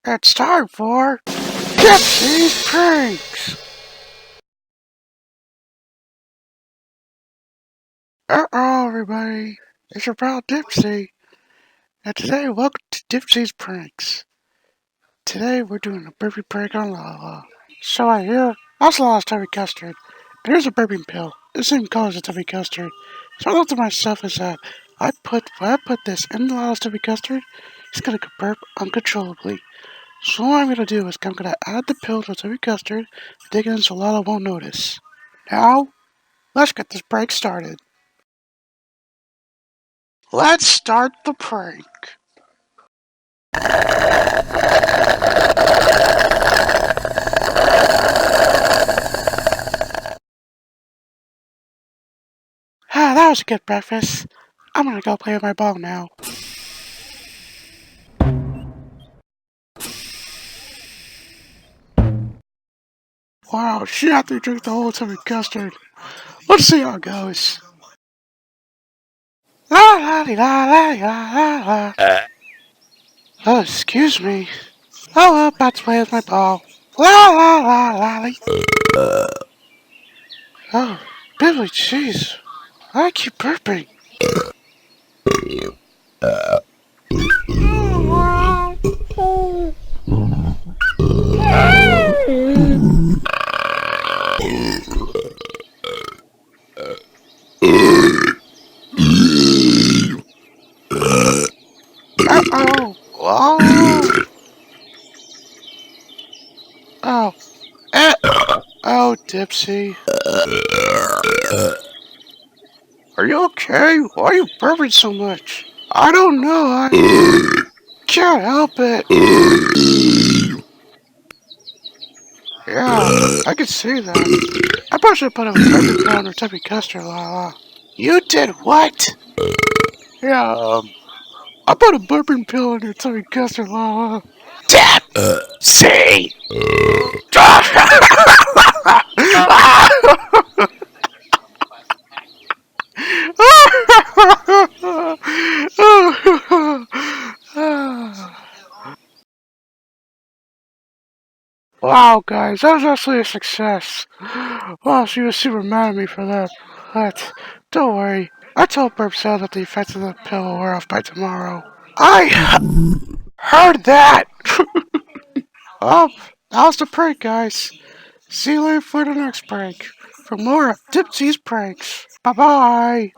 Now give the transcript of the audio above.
It's time for Dipsy's Pranks! Uh-oh, everybody. It's your pal Dipsy. And today, welcome to Dipsy's Pranks. Today, we're doing a burping prank on Laa Laa. So I hear, that's Laa Laa's tubby custard. And here's a burping pill. The same color as a tubby custard. So I thought to myself is that when I put this in Laa Laa's tubby custard, he's gonna burp uncontrollably. So what I'm gonna do is I'm gonna add the pill to the tubby custard and dig it in so Laa Laa won't notice. Now, let's get this prank started. Let's start the prank. Ah, that was a good breakfast. I'm gonna go play with my ball now. Wow, she had to drink the whole tubby custard. Let's see how it goes. La la la la la la la. Oh, excuse me. Oh, about to play with my ball. La la la la la. Oh, Billy, jeez. Why keep burping? Uh-oh. Oh. Oh. Eh. Oh, Dipsy. Are you okay? Why are you burping so much? I don't know. I can't help it. Yeah, I can see that. I probably should have put a burping pill on her tubby custard, Laa Laa. You did what? Yeah, I put a burping pill on your tubby custard, Laa Laa. Dipsy! Wow, guys, that was actually a success. Wow, she was super mad at me for that. But don't worry, I told Burp Cell that the effects of the pill will wear off by tomorrow. I heard that! Oh, that was the prank, guys. See you later for the next prank. For more of Dipsy's pranks. Bye-bye!